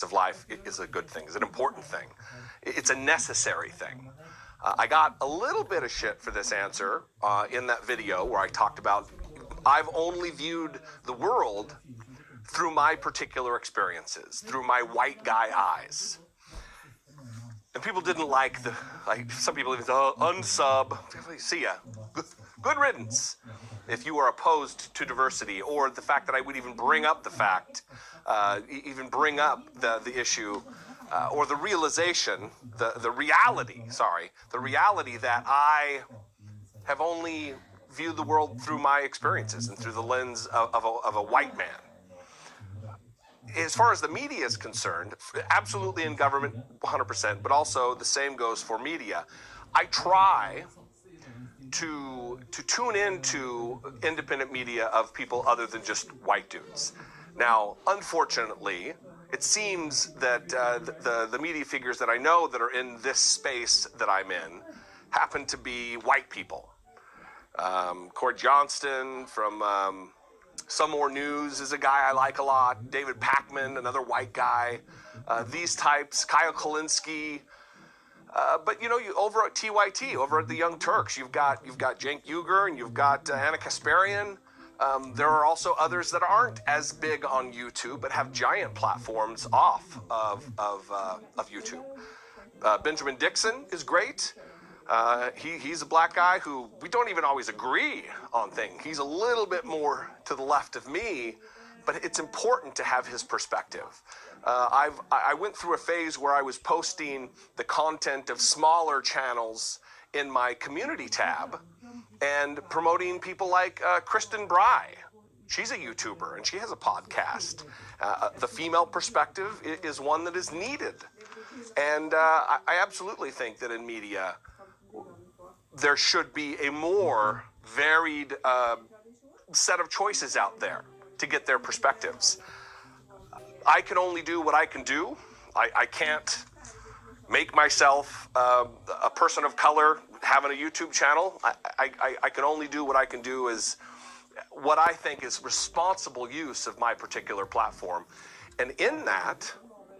of life is a good thing, is an important thing. It's a necessary thing. I got a little bit of shit for this answer in that video where I talked about I've only viewed the world through my particular experiences, through my white guy eyes. And people didn't like some people even said, unsub. See ya. Good riddance. If you are opposed to diversity, or the fact that I would even bring up the fact, the issue, or the realization, the reality that I have only viewed the world through my experiences and through the lens of a white man. As far as the media is concerned, absolutely in government, 100%, but also the same goes for media. I try to tune into independent media of people other than just white dudes. Now, unfortunately, it seems that the media figures that I know that are in this space that I'm in happen to be white people. Cord Johnston from Some More News is a guy I like a lot. David Pakman, another white guy. These types, Kyle Kulinski. But you over at TYT, over at the Young Turks, you've got Cenk Uygur and you've got Anna Kasparian. There are also others that aren't as big on YouTube but have giant platforms off of YouTube. Benjamin Dixon is great. He's a black guy who we don't even always agree on things. He's a little bit more to the left of me, but it's important to have his perspective. I went through a phase where I was posting the content of smaller channels in my community tab and promoting people like Kristen Bry. She's a YouTuber and she has a podcast. The female perspective is one that is needed. And I absolutely think that in media, there should be a more varied set of choices out there to get their perspectives. I can only do what I can do. I can't make myself a person of color having a YouTube channel. I can only do what I can do is what I think is responsible use of my particular platform. And in that,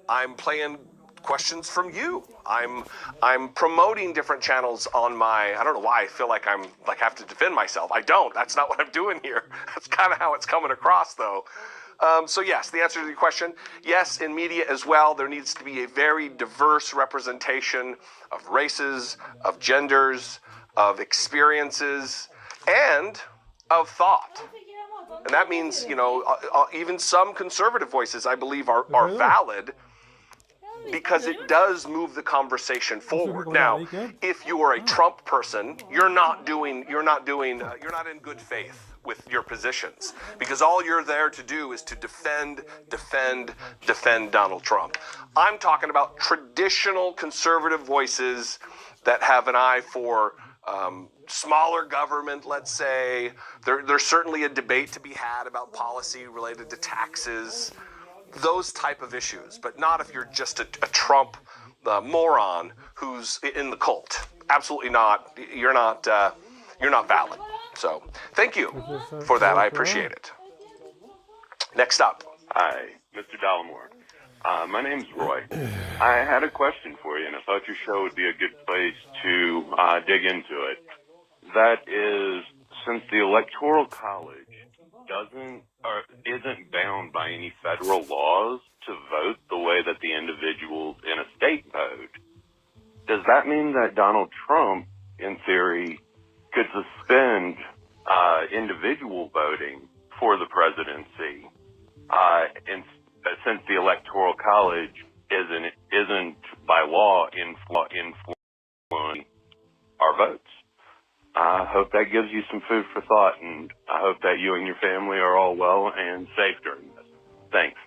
I'm playing questions from you. I'm promoting different channels on my, I don't know why I feel like I have to defend myself. I don't. That's not what I'm doing here. That's kind of how it's coming across though. So yes, the answer to your question, yes, in media as well, there needs to be a very diverse representation of races, of genders, of experiences, and of thought. And that means, even some conservative voices, I believe, are valid because it does move the conversation forward. Now, if you are a Trump person, you're not in good faith with your positions, because all you're there to do is to defend Donald Trump. I'm talking about traditional conservative voices that have an eye for smaller government, let's say. There's certainly a debate to be had about policy related to taxes, those type of issues, but not if you're just a Trump moron who's in the cult. Absolutely not. You're not valid. So thank you for that. I appreciate it. Next up. Hi, Mr. Dollamore. My name's Roy. I had a question for you, and I thought your show would be a good place to dig into it. That is, since the Electoral College isn't bound by any federal laws to vote the way that the individuals in a state vote, does that mean that Donald Trump, in theory, could suspend individual voting for the presidency, since the Electoral College isn't by law influencing our votes? I hope that gives you some food for thought, and I hope that you and your family are all well and safe during this. Thanks.